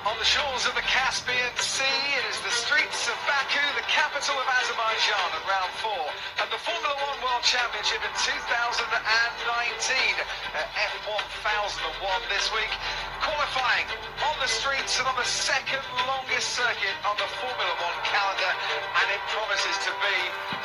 On the shores of the Caspian Sea, it is the streets of Baku, the capital of Azerbaijan, at round 4 of the Formula 1 World Championship in 2019. F1001 this week, qualifying on the streets and on the second longest circuit on the Formula 1 calendar, and it promises to be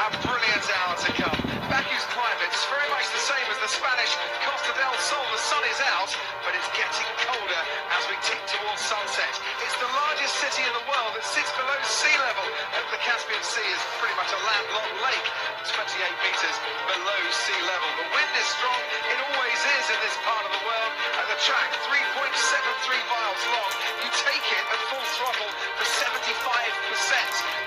a brilliant hour to come. Baku's climate is very much the same as the Spanish Costa del Sol. The sun is out, but it's getting colder as we tick towards sunset. It's the largest city in the world that sits below sea level, and the Caspian Sea is pretty much a landlocked lake, 28 meters below sea level. The wind is strong, it always is in this part of the world, and the track, 3.73 miles long, you take it at full throttle for 75%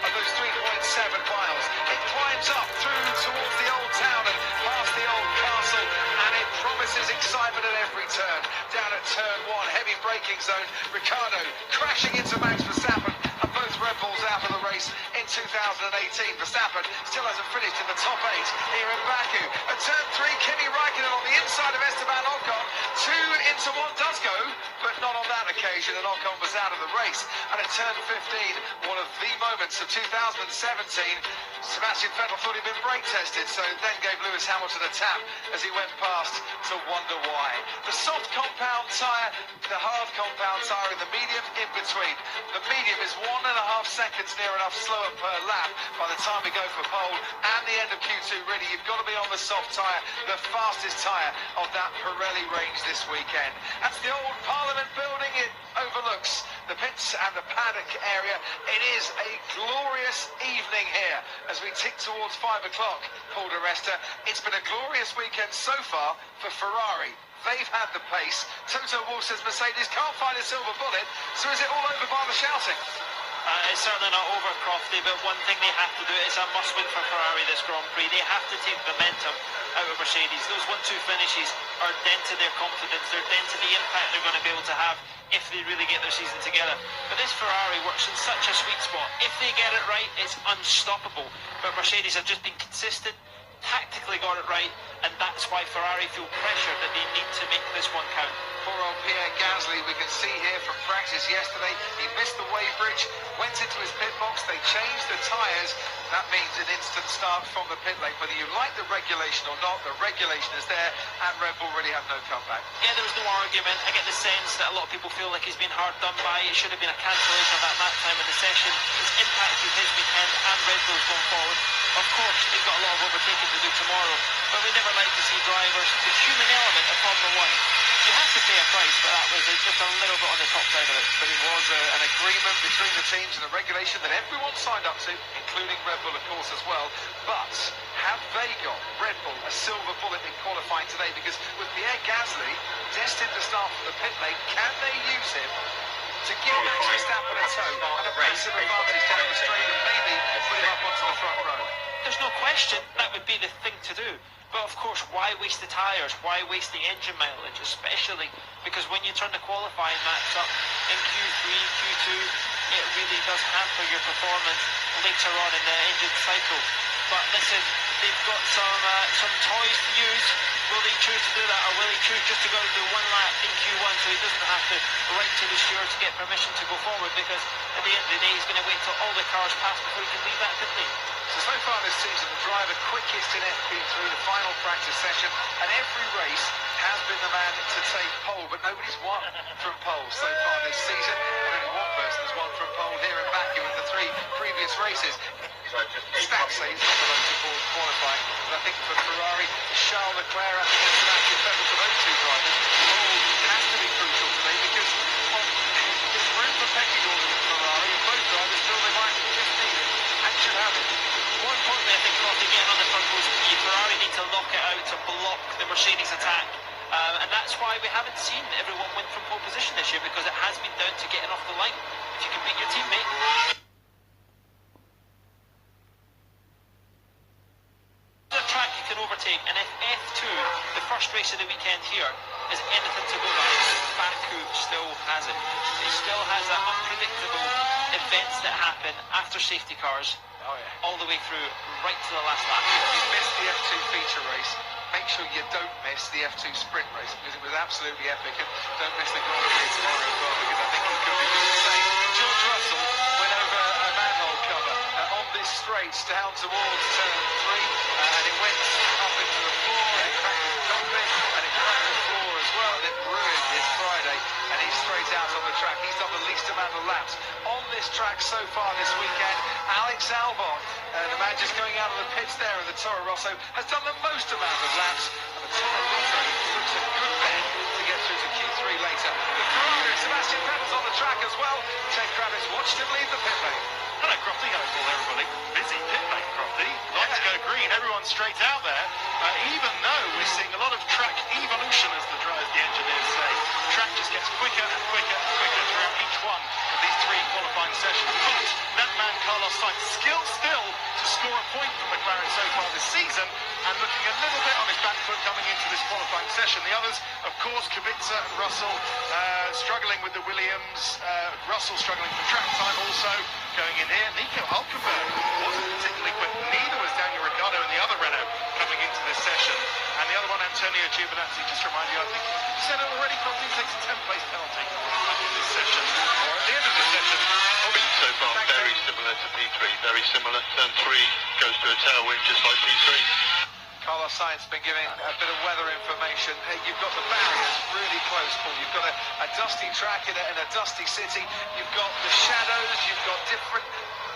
of those 3.7 miles. It climbs up through towards the old town and past the old castle, and it promises excitement at every turn. Down at turn 1, heavy braking zone, Ricciardo crashing into Max Verstappen, and both Red Bulls out of the race in 2018. Verstappen still hasn't finished in the top 8 here in Baku. At turn 3, Kimi Raikkonen on the inside of Esteban Ocon. 2 into 1 does go, but not on that occasion, and Ocon was out of the race. And at turn 15, one of the moments of 2017, Sebastian Vettel thought he'd been brake tested, so then gave Lewis Hamilton a tap as he went past to wonder why. The soft compound tyre, the hard compound tyre, and the medium in between. The medium is 1.5 seconds near enough slower per lap by the time we go for pole and the end of Q2. Really, you've got to be on the soft tyre, the fastest tyre of that Pirelli range this weekend. That's the old Parliament building. It overlooks the pits and the paddock area. It is a glorious evening here as we tick towards 5 o'clock, Paul di Resta. It's been a glorious weekend so far for Ferrari. They've had the pace. Toto Wolff says Mercedes can't find a silver bullet, so is it all over by the shouting? It's certainly not over, Crofty, but one thing they have to do, it's a must-win for Ferrari this Grand Prix. They have to take momentum out of Mercedes. Those 1-2 finishes are dent to their confidence, they're dent to the impact they're going to be able to have if they really get their season together. But this Ferrari works in such a sweet spot. If they get it right, it's unstoppable. But Mercedes have just been consistent, tactically got it right, and that's why Ferrari feel pressure that they need to make this one count. Poor old Pierre Gasly, we can see here from practice yesterday, he missed the weighbridge, went into his pit box, they changed the tyres. That means an instant start from the pit lane. Whether you like the regulation or not, the regulation is there, and Red Bull really have no comeback. Yeah, there was no argument. I get the sense that a lot of people feel like he's been hard done by. It should have been a cancellation of that lap time in the session. It's impacted his weekend and Red Bull's going forward. Of course, they've got a lot of overtaking to do tomorrow, but we never like to see drivers, the human element of Formula 1. You have to pay a price, but that was just a little bit on the top side of it. But it was an agreement between the teams and a regulation that everyone signed up to, including Red Bull, of course, as well. But have they got, Red Bull, a silver bullet in qualifying today? Because with Pierre Gasly destined to start from the pit lane, can they use him to give Max Verstappen a toe and a massive advantage down the straight and maybe put him up onto the front row? There's no question that would be the thing to do. But of course, why waste the tyres? Why waste the engine mileage? Especially because when you turn the qualifying maps up in Q3, Q2, it really does hamper your performance later on in the engine cycle. But listen, they've got some toys to use. Will they choose to do that, or will he choose just to go and do one lap in Q1 so he doesn't have to write to the steward to get permission to go forward? Because at the end of the day, he's going to wait till all the cars pass before he can leave that pit lane. So far this season, the driver quickest in FP3, the final practice session, and every race has been the man to take pole, but nobody's won from pole so far this season. Only one person has won from pole here in Baku in the 3 previous races. Stats say he's not the most important qualifying, but I think for Ferrari, Charles Leclerc and Sebastian Vettel, for those 2 drivers, pole has to be crucial today because, well, there's room for pecking order with Ferrari, and both drivers feel they might just need it and should have it. More importantly, I think Crofty getting on the front was key. Ferrari need to lock it out to block the Mercedes attack. And that's why we haven't seen everyone win from pole position this year, because it has been down to getting off the line. If you can beat your teammate. The track you can overtake, and if F2, the first race of the weekend here, is anything to go by, Baku still has it. It still has that unpredictable events that happen after safety cars. Oh, yeah. All the way through, right to the last lap. If you missed the F2 feature race, make sure you don't miss the F2 sprint race, because it was absolutely epic. And don't miss the Grand Prix tomorrow as well, because I think it could be just the same. down towards turn 3, and it went up into the floor, and it cracked his cockpit, and it cracked the floor as well, and it ruined his Friday, and he's straight out on the track. He's done the least amount of laps on this track so far this weekend. Alex Albon, the man just going out of the pits there in the Toro Rosso, has done the most amount of laps, and the Toro Rosso looks a good bet to get through to Q3 later. The Ferrari, Sebastian Vettel's on the track as well. Ted Kravitz watched him leave the pit lane. Hello, Crofty. Hello, Paul, everybody. Busy pit lane, Crofty. Lights go green. Everyone's straight out there. Even though we're seeing a lot of track evolution, as the engineers say. Track just gets quicker and quicker and quicker throughout each one of these 3 qualifying sessions. But that man, Carlos Sainz, still to score a point for McLaren so far this season, and looking a little bit on his back foot coming into this qualifying session. The others, of course, Kubica and Russell struggling with the Williams. Russell struggling for track time also going in here. Nico Hülkenberg wasn't particularly quick. Neither was Daniel Ricciardo and the other Renault coming into this session. And the other one, Antonio Giovinazzi, just to remind you, I think you said it already, Crofty takes a 10th-place penalty in this session, or at the end of the session. So far, very similar to P3, very similar. Turn 3 goes to a tailwind, just like P3. Carlos Sainz has been giving a bit of weather information. You've got the barriers really close, Paul. You've got a dusty track in a dusty city. You've got the shadows. You've got different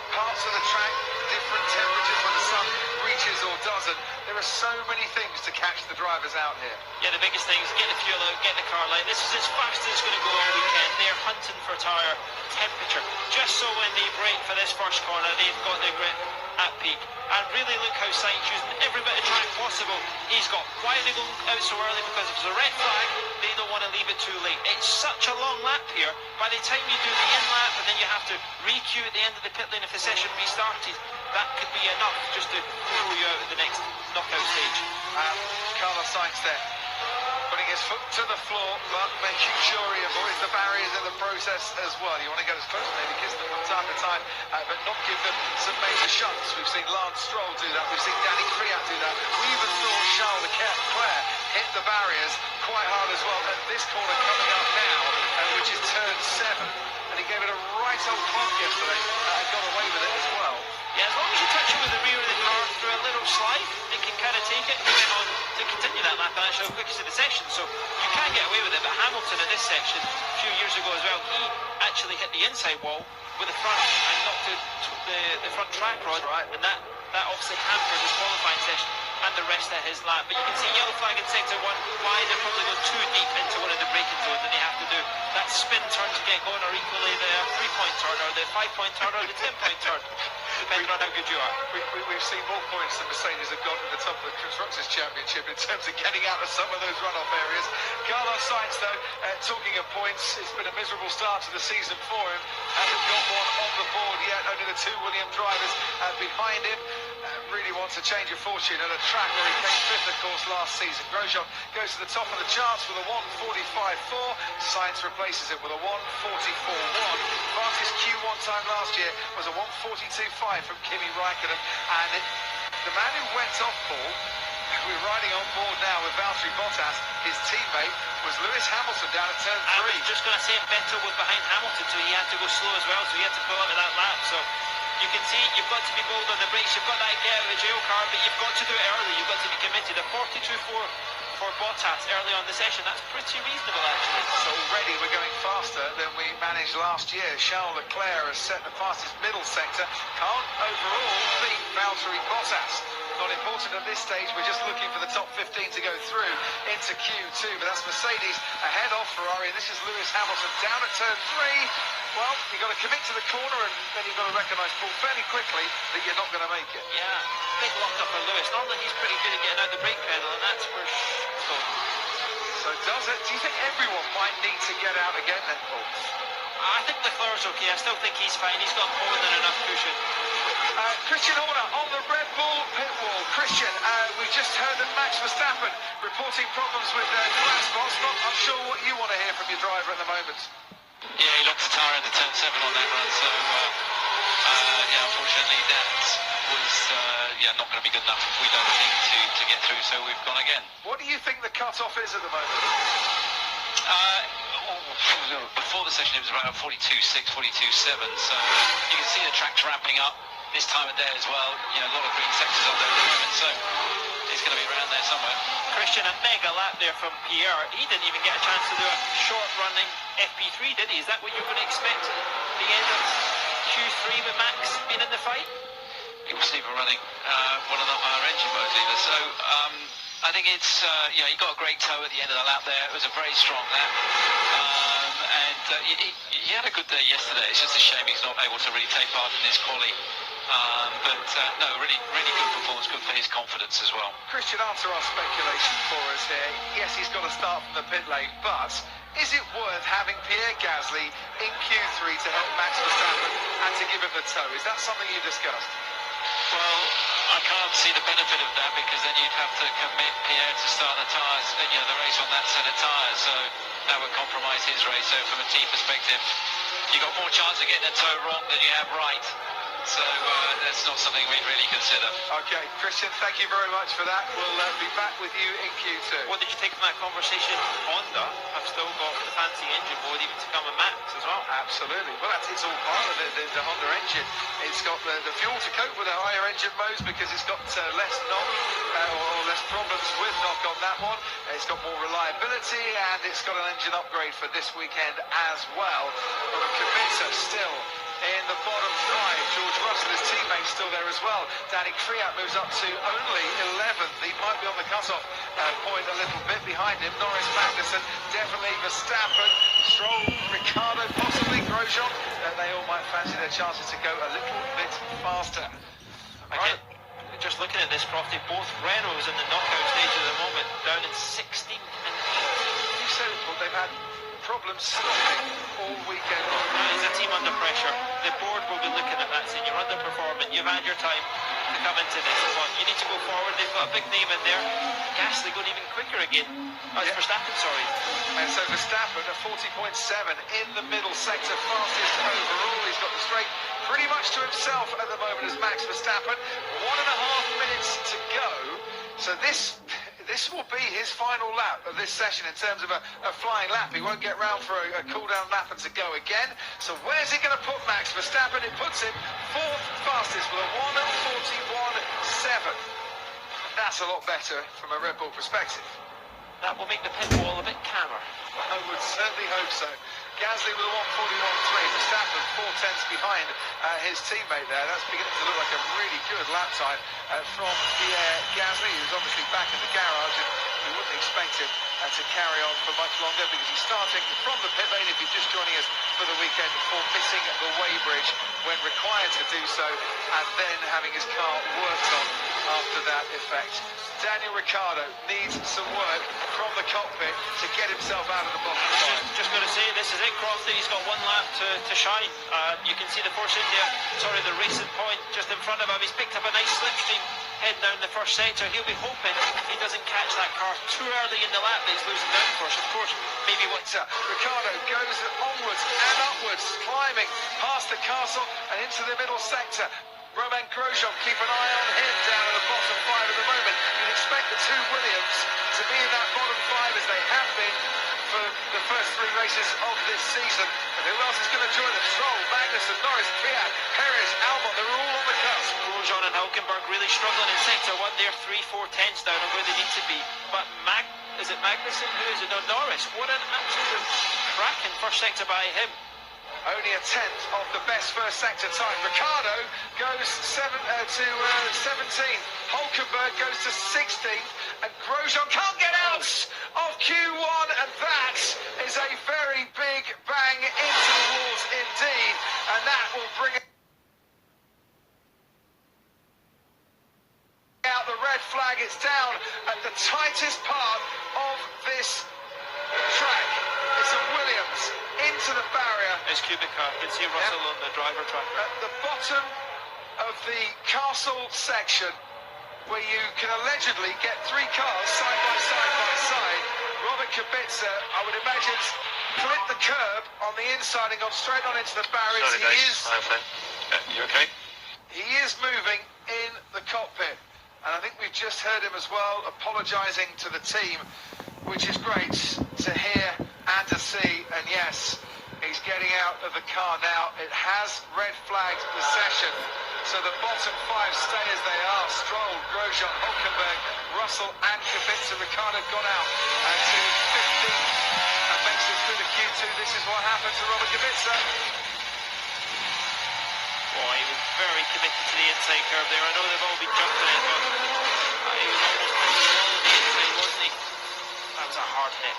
parts of the track, different temperatures when the sun reaches or doesn't. There are so many things to catch the drivers out here. Yeah, the biggest thing is get the fuel out, get the car light. This is as fast as it's going to go all weekend. They're hunting for tyre temperature, just so when they brake for this first corner, they've got their grip at peak. And really look how Sainz using every bit of track possible. He's got, why are they going out so early? Because if there's a red flag, they don't want to leave it too late. It's such a long lap here. By the time you do the in lap and then you have to re-queue at the end of the pit lane if the session restarted, that could be enough just to throw you out at the next knockout stage. Carlos Sainz there, putting his foot to the floor, but making sure he avoids the barriers in the process as well. You want to get as close, maybe kiss them from time to time, but not give them some major shunts. We've seen Lance Stroll do that. We've seen Danny Kvyat do that. We even saw Charles Leclerc hit the barriers quite hard as well at this corner coming up now, which is turn 7. And he gave it a right old clunk yesterday and got away with it as well. Yeah, as long as you touch it with the rear of the car through a little slide, it can kind of take it. He went on to continue that lap and actually quickest in the section, so you can get away with it. But Hamilton in this section a few years ago as well, he actually hit the inside wall with the front and knocked the front track rod, and that obviously hampered his qualifying session and the rest of his lap. But you can see yellow flag in sector 1, why they're probably going too deep into one of the braking zones, and they have to do that spin turn to get going, or equally the 3-point turn, or the 5-point turn, or the 10-point turn, depending on how good you are. We've seen more points than Mercedes have got at the top of the Constructors' Championship in terms of getting out of some of those runoff areas. Carlos Sainz, though, talking of points, it's been a miserable start to the season for him. Hasn't got one on the board yet. Only the 2 Williams drivers behind him. Really wants a change of fortune at a track where he came 5th, of course, last season. Grosjean goes to the top of the charts with a 1:45.4. Sainz replaces it with a 1:44.1. Fastest Q1 time last year was a 1:42.5 from Kimi Raikkonen. And the man who went off, Paul, we're riding on board now with Valtteri Bottas, his teammate, was Lewis Hamilton down at turn 3. I was just going to say Vettel was behind Hamilton, so he had to go slow as well, so he had to pull out of that lap. So you can see you've got to be bold on the brakes, you've got that get out of the jail card, but you've got to do it early, you've got to be committed. A 42.4 for Bottas early on the session, that's pretty reasonable actually. So already we're going faster than we managed last year. Charles Leclerc has set the fastest middle sector, can't overall beat Valtteri Bottas. Not important at this stage, we're just looking for the top 15 to go through into Q2, but that's Mercedes ahead of Ferrari, and this is Lewis Hamilton down at turn 3. Well, you've got to commit to the corner, and then you've got to recognise, Paul, fairly quickly that you're not going to make it. Yeah, big locked up for Lewis. Normally he's pretty good at getting out the brake pedal, and that's where So does it? Do you think everyone might need to get out again then, Paul? I think Leclerc's okay. I still think he's fine. He's got more than enough cushion. Christian Horner on the Red Bull pit wall. Christian, we've just heard that Max Verstappen reporting problems with glass spots. Not unsure what you want to hear from your driver at the moment. Yeah, he locked the tyre into turn 7 on that run, so yeah, unfortunately that was not going to be good enough, we don't think, to get through, so we've gone again. What do you think the cut-off is at the moment? Before the session it was around 42.6, 42.7, so you can see the track's ramping up. this time of day as well. You know, a lot of green sectors up there at the moment, so it's going to be around there somewhere. Christian, a mega lap there from Pierre. He didn't even get a chance to do a short-running FP3, did he? Is that what you're going to expect at the end of Q3 with Max being in the fight? He wasn't even running one of the higher engine modes either. So I think it's, you know, he got a great toe at the end of the lap there. It was a very strong lap. He had a good day yesterday. It's just a shame he's not able to really take part in this quali. No, really good performance, good for his confidence as well. Christian, answer our speculation for us here. Yes, he's got to start from the pit lane, but is it worth having Pierre Gasly in Q3 to help Max Verstappen and to give him the toe? Is that something you discussed? Well, I can't see the benefit of that, because then you'd have to commit Pierre to start the tyres, you know, the race on that set of tyres, so that would compromise his race. So from a team perspective, you got more chance of getting a toe wrong than you have right. So that's not something we'd really consider. Okay, Christian, thank you very much for that. We'll be back with you in Q2. What did you take from that conversation? Honda have still got the fancy engine board even to come with Max as well. Absolutely. Well, it's all part of the Honda engine. It's got the fuel to cope with the higher engine modes because it's got less knock or less problems with knock on that one. It's got more reliability and it's got an engine upgrade for this weekend as well. But Kubica still in the bottom 5. George Russell, his teammate, still there as well. Danny Kvyat moves up to only 11th. He might be on the cut-off point a little bit behind him. Norris, Magnussen, definitely Verstappen, Stroll, Ricciardo, possibly Grosjean. They all might fancy their chances to go a little bit faster. Again, just looking at this, Crofty, both Renaults in the knockout stage at the moment, down in 16th and 18th. You said they've had problems stopping all weekend long. It's a team under pressure. The board will be looking at that, saying you're underperforming, you've had your time to come into this, but you need to go forward. They've got a big name in there. Gasly going even quicker again. Verstappen, sorry. And so Verstappen at 40.7 in the middle sector, fastest overall. He's got the straight pretty much to himself at the moment as Max Verstappen. 1.5 minutes to go. So this will be his final lap of this session in terms of a flying lap. He won't get round for a cool-down lap and to go again. So where's he going to put Max Verstappen? It puts him 4th fastest with a 1:41.7. That's a lot better from a Red Bull perspective. That will make the pit wall a bit calmer. I would certainly hope so. Gasly with a 1:41.3. Verstappen 4/10 behind his teammate there. That's beginning to look like a really good lap time from Pierre Gasly, who's obviously back in the garage, and we wouldn't expect him to carry on for much longer because he's starting from the pit lane, if you're just joining us for the weekend, for missing the weighbridge when required to do so, and then having his car worked on after that effect. Daniel Ricciardo needs some work from the cockpit to get himself out of the bottom 5. Just going to say, this is it, Crofty. He's got one lap to shine. You can see the the racing point just in front of him. He's picked up a nice slipstream heading down the first sector. He'll be hoping he doesn't catch that car too early in the lap that he's losing down first. Of course, maybe what's Ricciardo goes onwards and upwards, climbing past the castle and into the middle sector. Romain Grosjean, keep an eye on him down at the bottom 5 at the moment. You'd expect the two Williams to be in that bottom 5 as they have been for the first 3 races of this season. And who else is going to join them? Stroll, Magnussen, Norris, Kvyat, Perez, Albon, they're all on the cusp. Grosjean and Hülkenberg really struggling in sector 1 there, 3/4 down on where they need to be. But is it Magnussen? Who is it? No, Norris. What an absolute cracking first sector by him. Only a 10th of the best first sector time. Ricciardo goes to 17th. Hülkenberg goes to 16th. And Grosjean can't get out of Q1. And that is a very big bang into the walls indeed. And that will bring out the red flag. It's down at the tightest part of this track. It's a Williams into the barrier. It's Kubica. You can see Russell on the driver tracker. At the bottom of the castle section, where you can allegedly get 3 cars side by side, Robert Kubica, I would imagine, clipped the curb on the inside and gone straight on into the barriers. You okay? He is moving in the cockpit. And I think we've just heard him as well, apologising to the team, which is great to hear and to see. And yes, he's getting out of the car now. It has red flagged the session. So the bottom 5 stay as they are. Stroll, Grosjean, Hülkenberg, Russell and Kubica. Ricciardo gone out to 15th and makes it through the Q2. This is what happened to Robert Kubica. Boy, he was very committed to the inside curve there. I know they've all been jumping it, but he was almost putting the wall on the inside, wasn't he? That was a hard hit.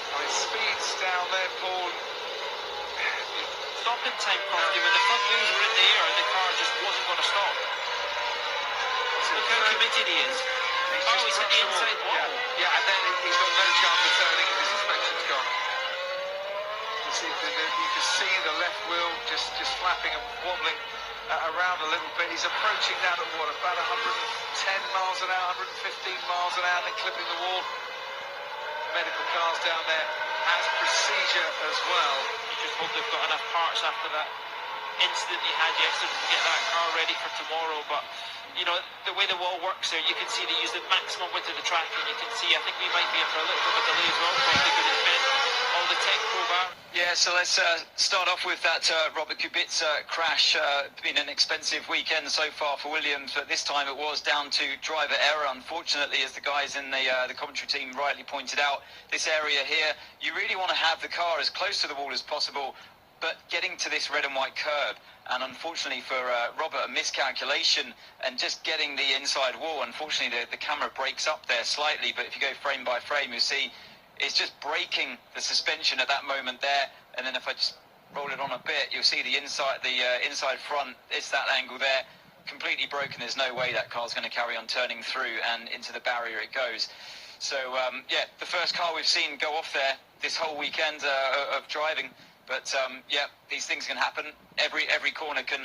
I mean, speeds down there, Paul. Stopping time, Crofty, when the front wheels were in the air, the car just wasn't going to stop. Look how committed he is. He's hit the inside wall. Yeah, and then he's got no chance of turning if his suspension's gone. You can see the left wheel just flapping and wobbling around a little bit. He's approaching that at what, about 110 miles an hour, 115 miles an hour, then clipping the wall. Medical cars down there as procedure as well. You just hope they've got enough parts after that incident he had yesterday to get that car ready for tomorrow. But you know, the way the wall works there, you can see they use the maximum width of the track, and you can see, I think we might be in for a little bit of a delay as well, probably because it's been all the tech probe out. Yeah, so let's start off with that Robert Kubica crash. Been an expensive weekend so far for Williams, but this time it was down to driver error. Unfortunately, as the guys in the commentary team rightly pointed out, this area here, you really want to have the car as close to the wall as possible, but getting to this red and white curb, and unfortunately for Robert, a miscalculation and just getting the inside wall. Unfortunately, the camera breaks up there slightly, but if you go frame by frame, you'll see it's just breaking the suspension at that moment there. And then if I just roll it on a bit, you'll see the inside front, it's that angle there, completely broken. There's no way that car's going to carry on turning through, and into the barrier it goes. So yeah, the first car we've seen go off there this whole weekend of driving. But yeah, these things can happen. Every corner can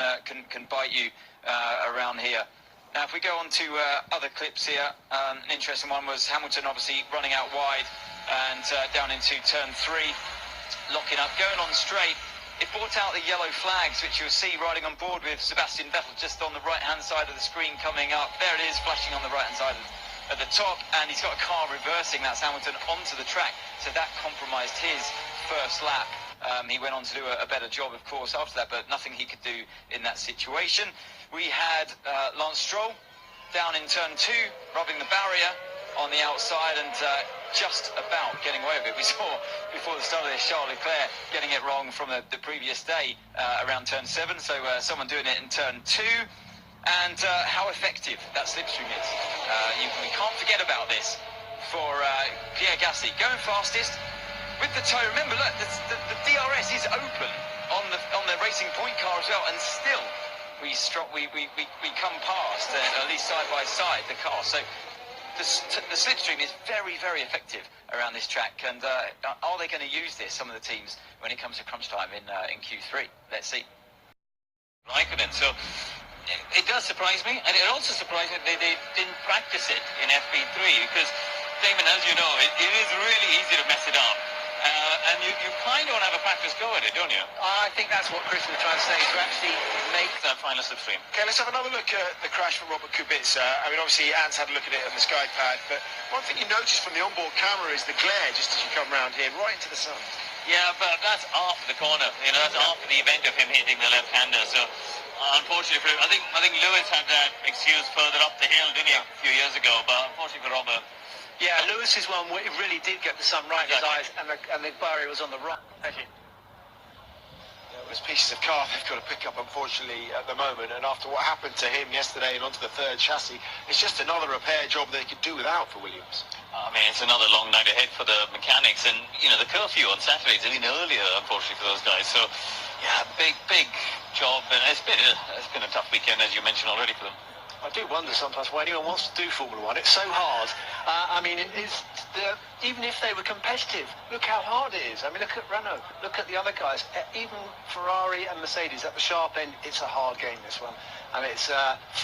bite you around here. Now, if we go on to other clips here, an interesting one was Hamilton obviously running out wide and down into turn 3, locking up, going on straight. It brought out the yellow flags, which you'll see riding on board with Sebastian Vettel just on the right-hand side of the screen coming up. There it is, flashing on the right-hand side at the top, and he's got a car reversing, that's Hamilton, onto the track. So that compromised his first lap. He went on to do a better job, of course, after that, but nothing he could do in that situation. We had Lance Stroll down in turn 2, rubbing the barrier on the outside and just about getting away with it. We saw before the start of this Charles Leclerc getting it wrong from the previous day around turn 7, so someone doing it in turn 2. And how effective that slipstream is. We can't forget about this for Pierre Gasly, going fastest with the toe. Remember, look, the DRS is open on the Racing Point car as well, and still we come past, at least side by side, the car. So the slipstream is very, very effective around this track. And are they going to use this, some of the teams, when it comes to crunch time in Q3? Let's see. Raikkonen, so it does surprise me, and it also surprised me that they didn't practice it in FP3, because, Damon, as you know, it is really easy to mess it up. And you kind of want to have a practice go at it, don't you? I think that's what Chris was trying to say, to actually make that final slipstream. Okay, let's have another look at the crash from Robert Kubica. I mean, obviously, Ant's had a look at it on the sky pad, but one thing you notice from the onboard camera is the glare just as you come round here, right into the sun. Yeah, but that's after the corner. You know, that's after the event of him hitting the left-hander. So, unfortunately for him, I think Lewis had that excuse further up the hill, didn't he, a few years ago? But unfortunately for Robert. Yeah, Lewis's one really did get the sun right in his eyes, and the barrier was on the right. Thank you. Yeah, there's pieces of car they've got to pick up, unfortunately, at the moment. And after what happened to him yesterday and onto the third chassis, it's just another repair job they could do without for Williams. I mean, it's another long night ahead for the mechanics, and you know the curfew on Saturdays is even earlier, unfortunately, for those guys. So, yeah, big job, and it's been a tough weekend, as you mentioned already, for them. I do wonder sometimes why anyone wants to do Formula 1. It's so hard. I mean, even if they were competitive, look how hard it is. I mean, look at Renault, look at the other guys. Even Ferrari and Mercedes at the sharp end, it's a hard game, this one. And it's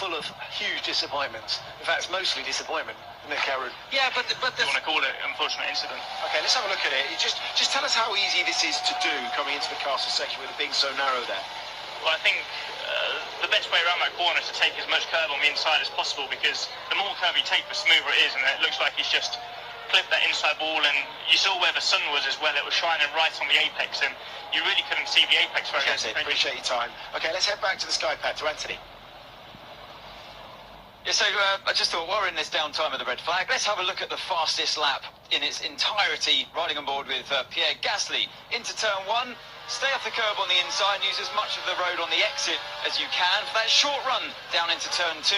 full of huge disappointments. In fact, it's mostly disappointment, isn't it, Cameron? Yeah, but you want to call it an unfortunate incident. Okay, let's have a look at it. Just tell us how easy this is to do coming into the castle section with it being so narrow there. Well, I think the best way around that corner is to take as much curve on the inside as possible, because the more curve you take, the smoother it is, and it looks like he's just clipped that inside wall, and you saw where the sun was as well. It was shining right on the apex, and you really couldn't see the apex very Okay, Sid, appreciate your time. Okay, let's head back to the Sky pad, to Anthony. Yeah, so I just thought, while we're in this downtime of the red flag, let's have a look at the fastest lap in its entirety, riding on board with Pierre Gasly into turn 1. Stay off the curb on the inside and use as much of the road on the exit as you can for that short run down into turn 2.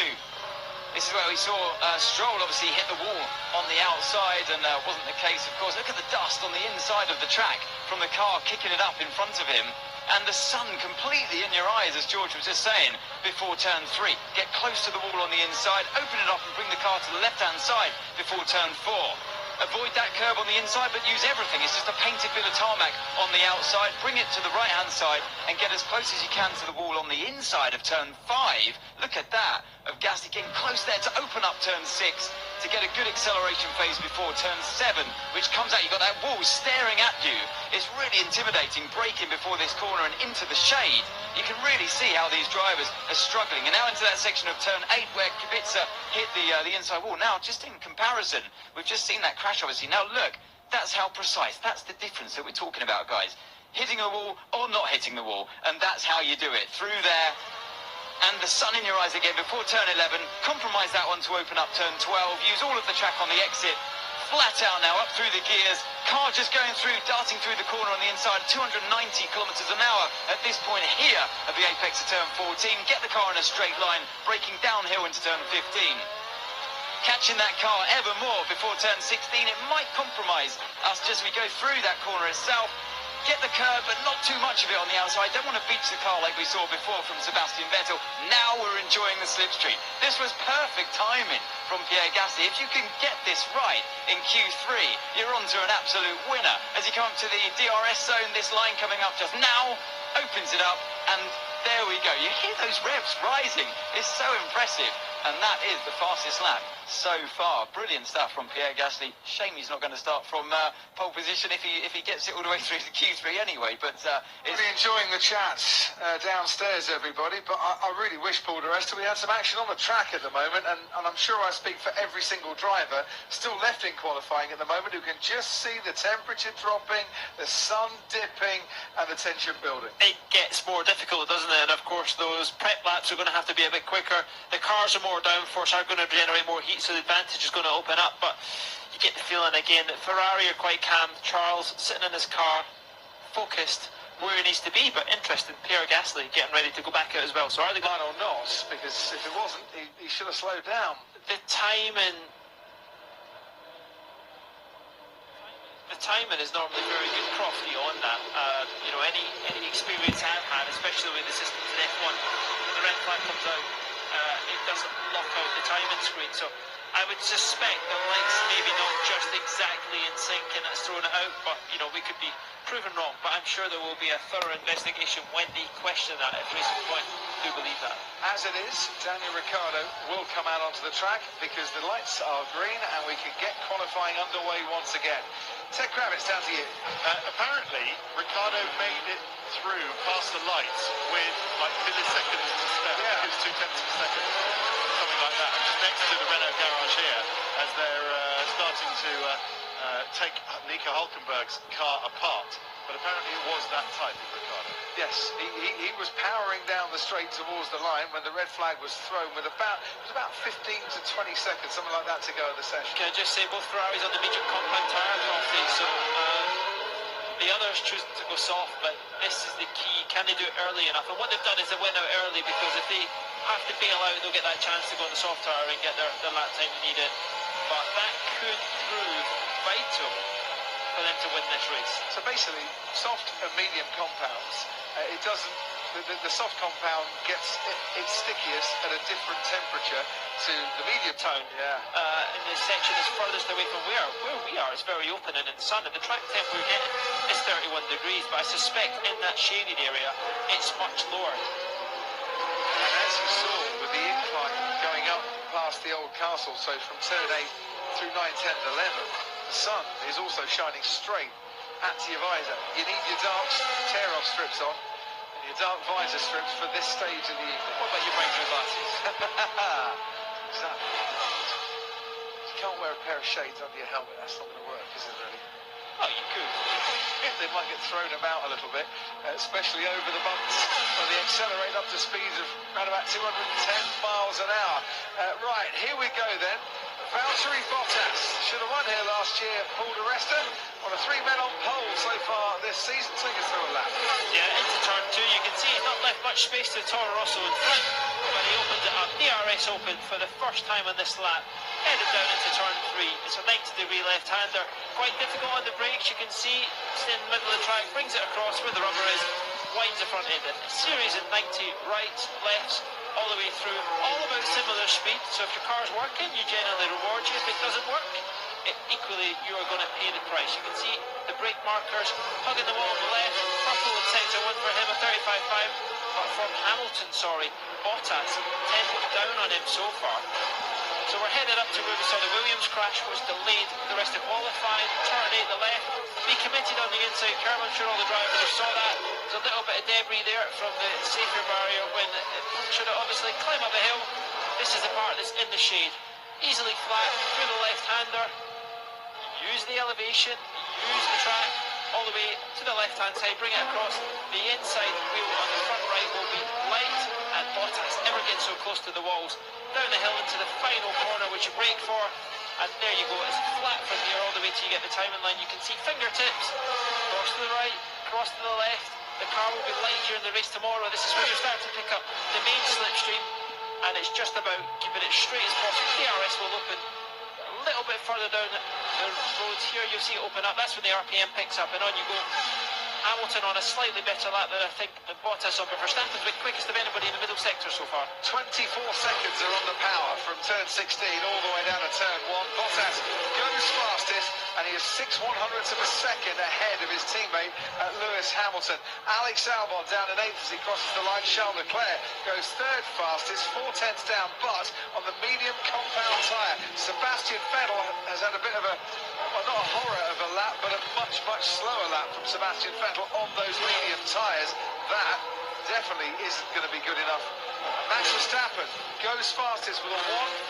This is where we saw Stroll obviously hit the wall on the outside, and wasn't the case, of course. Look at the dust on the inside of the track from the car kicking it up in front of him. And the sun completely in your eyes, as George was just saying, before turn 3. Get close to the wall on the inside, open it up and bring the car to the left-hand side before turn 4. Avoid that curb on the inside, but use everything. It's just a painted bit of tarmac on the outside. Bring it to the right-hand side and get as close as you can to the wall on the inside of turn 5. Look at that, of Gasly getting close there to open up turn 6 to get a good acceleration phase before turn 7, which comes out. You've got that wall staring at you. It's really intimidating, braking before this corner and into the shade. You can really see how these drivers are struggling. And now into that section of turn 8 where Kubica hit the inside wall. Now, just in comparison, we've just seen that crash, obviously. Now, look, that's how precise. That's the difference that we're talking about, guys. Hitting a wall or not hitting the wall. And that's how you do it. Through there. And the sun in your eyes again before turn 11. Compromise that one to open up turn 12. Use all of the track on the exit. Flat out now, up through the gears. Car just going through, darting through the corner on the inside. 290 kilometres an hour at this point here of the apex of turn 14. Get the car in a straight line, braking downhill into turn 15. Catching that car ever more before turn 16. It might compromise us just as we go through that corner itself. Get the curb, but not too much of it on the outside. Don't want to beach the car like we saw before from Sebastian Vettel. Now we're enjoying the slipstream. This was perfect timing from Pierre Gasly. If you can get this right in Q3, you're on to an absolute winner. As you come up to the DRS zone, this line coming up just now opens it up, and there we go. You hear those revs rising. It's so impressive. And that is the fastest lap so far. Brilliant stuff from Pierre Gasly. Shame he's not going to start from pole position if he gets it all the way through to Q3 anyway. But it's Really enjoying the chats downstairs, everybody. But I really wish, Paul de Resta, we had some action on the track at the moment. And I'm sure I speak for every single driver still left in qualifying at the moment who can just see the temperature dropping, the sun dipping, and the tension building. It gets more difficult, doesn't it? And of course, those prep laps are going to have to be a bit quicker. The cars are more downforce, are going to generate more heat, so the advantage is going to open up. But you get the feeling again that Ferrari are quite calm. Charles sitting in his car, focused where he needs to be. But interesting, Pierre Gasly getting ready to go back out as well. So are they going or not? Because if it wasn't, he should have slowed down. The timing is normally very good, Crofty, on that. You know, any experience I've had, especially with the systems in F1, when the red flag comes out, it doesn't lock out the timing screen. So I would suspect the lights maybe not just exactly in sync and it's thrown it out, but you know, we could be proven wrong. But I'm sure there will be a thorough investigation when they question that at Racing Point. Do believe that. As it is, Daniel Ricciardo will come out onto the track because the lights are green and we can get qualifying underway once again. Ted Kravitz, down to you. Apparently, Ricciardo made it through past the lights with like milliseconds to spare. Yeah. It was 0.2 of a second, something like that. I'm just next to the Renault garage here as they're starting to take Nico Hülkenberg's car apart. But apparently it was that tight with Ricciardo. Yes, he was powering down the straight towards the line when the red flag was thrown with about 15 to 20 seconds, something like that, to go of the session. Can I just say both Ferraris on the medium compound tyre, Crofty, so the others choose to go soft, but this is the key. Can they do it early enough? And what they've done is they went out early, because if they have to bail out, they'll get that chance to go on the soft tyre and get their lap time needed. But that could prove vital for them to win this race. So basically, soft and medium compounds, the soft compound gets its stickiest at a different temperature to the medium tone. Yeah. In the section is furthest away from where we are, it's very open and in the sun, and the track temp we're getting is 31 degrees, but I suspect in that shaded area it's much lower. And as you saw with the incline going up past the old castle, so from turn 8 through 9, 10 and 11, the sun is also shining straight at your visor. You need your dark tear-off strips on and your dark visor strips for this stage of the evening. What about your breakthrough glasses? Exactly. You can't wear a pair of shades under your helmet. That's not going to work, is it, really? Oh, you could. They might get thrown about a little bit, especially over the bumps when they accelerate up to speeds of around about 210 miles an hour. Right, here we go then. Valtteri Bottas should have won here last year. Paul di Resta on a 3-men on pole so far this season. Take us through a lap. Yeah, into turn 2, you can see he's not left much space to Toro Rosso in front, but he opens it up. DRS open for the first time on this lap. Headed down into turn 3. It's a 90-degree left-hander. Quite difficult on the brakes, you can see. Staying in the middle of the track, brings it across where the rubber is, winds the front end in. A series of 90 rights, lefts, all the way through, all about similar speed. So if your car's working, you generally reward you. If it doesn't work, equally you are going to pay the price. You can see the brake markers hugging the wall on the left, purple in sector 1 for him, a 35.5, but from Hamilton, Bottas 10 down on him so far. So we're headed up to where we saw the Williams crash, which delayed the rest of qualifying. Turn 8 the left, be committed on the inside curve. I'm sure all the drivers saw that. There's a little bit of debris there from the safety barrier when it should have obviously climb up a hill. This is the part that's in the shade. Easily flat through the left-hander. Use the elevation, use the track all the way to the left-hand side, bring it across. The inside wheel on the front right will be light, and Bottas never gets so close to the walls. Down the hill into the final corner, which you brake for, and there you go. It's flat from here all the way till you get the timing line. You can see fingertips, cross to the right, cross to the left. The car will be light during the race tomorrow. This is where you start to pick up the main slipstream, and it's just about keeping it straight as possible. DRS will open a little bit further down the roads here. You'll see it open up. That's when the RPM picks up, and on you go. Hamilton on a slightly better lap than I think Bottas on, but Verstappen's been quickest of anybody in the middle sector so far. 24 seconds are on the power from turn 16 all the way down to turn 1. Bottas goes fastest, and he is 6/100ths of a second ahead of his teammate Lewis Hamilton. Alex Albon down in 8th as he crosses the line. Charles Leclerc goes 3rd fastest, 4/10ths down, but on the medium compound tyre. Sebastian Vettel has had a bit of a, well, not a horror of a lap, but a much, much slower lap from Sebastian Vettel on those medium tyres. That definitely isn't going to be good enough. Max Verstappen goes fastest with a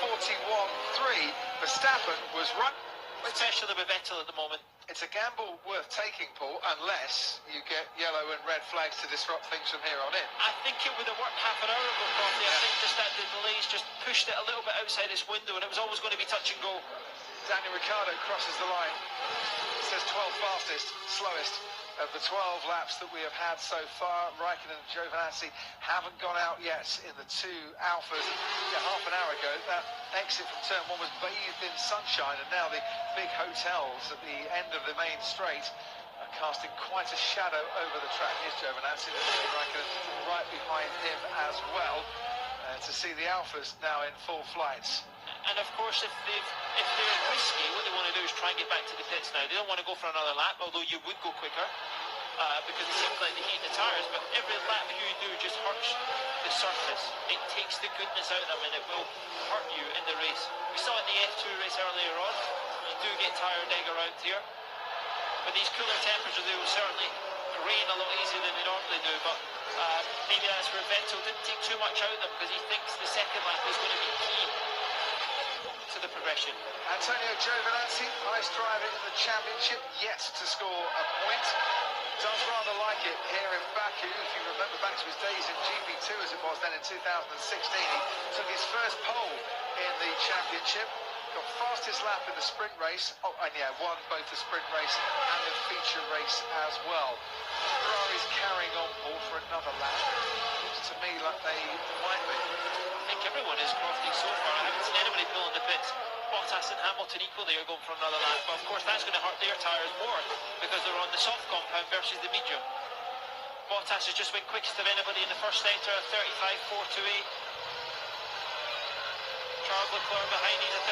1:41.3. Verstappen was right. Especially with Vettel at the moment. It's a gamble worth taking, Paul, unless you get yellow and red flags to disrupt things from here on in. I think it would have worked half an hour ago, probably. I think just that the delays just pushed it a little bit outside its window, and it was always going to be touch and go. Daniel Ricciardo crosses the line. It says 12 fastest, slowest of the 12 laps that we have had so far. Raikkonen and Giovinazzi haven't gone out yet in the 2 Alphas. Yeah, half an hour ago, that exit from turn 1 was bathed in sunshine, and now the big hotels at the end of the main straight are casting quite a shadow over the track. Here's Giovinazzi, and Raikkonen right behind him as well, to see the Alphas now in full flight. And of course, if they're risky, what they want to do is try and get back to the pits now. They don't want to go for another lap, although you would go quicker, because it seems like they heat the tyres. But every lap you do just hurts the surface. It takes the goodness out of them, and it will hurt you in the race. We saw it in the F2 race earlier on. You do get tyre deg around here. With these cooler temperatures, they will certainly rain a lot easier than they normally do. But maybe that's where Vettel didn't take too much out of them, because he thinks the second lap is going to be key to the progression. Antonio Giovinazzi, nice driver in the championship, yet to score a point. Does rather like it here in Baku. If you remember back to his days in GP2 as it was then in 2016, he took his first pole in the championship. Got fastest lap in the sprint race. Oh, and yeah, won both the sprint race and the feature race as well. Ferrari's carrying on, Paul, for another lap. Looks to me like they might be. I think everyone is crofting so far. I haven't seen anybody pulling the pits. Bottas and Hamilton equally are going for another lap, but of course that's going to hurt their tyres more because they're on the soft compound versus the medium. Bottas has just went quickest of anybody in the first sector, 35.428. Charles Leclerc behind, he's a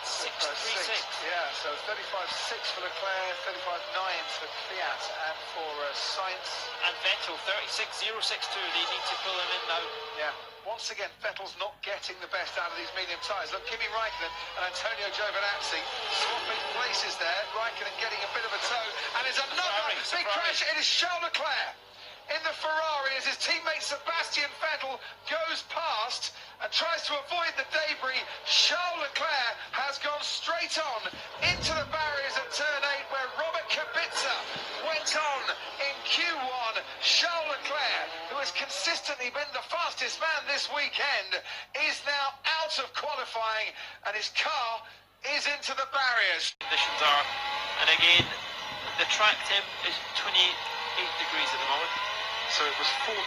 35.636. Yeah, so 35.6 for Leclerc, 35.9 for Fiat, and for Sainz. And Vettel, 36.062. They need to pull him in now. Yeah. Once again, Vettel's not getting the best out of these medium tyres. Look, Kimi Raikkonen and Antonio Giovinazzi swapping places there. Raikkonen getting a bit of a tow, and there's another big crash. It is Charles Leclerc in the Ferrari as his teammate Sebastian Vettel goes past, and tries to avoid the debris. Charles Leclerc has gone straight on into the barriers at turn 8 where Robert Kubica went on in Q1. Charles Leclerc, who has consistently been the fastest man this weekend, is now out of qualifying and his car is into the barriers. Conditions are, and again, the track temp is 28 degrees at the moment. So it was 43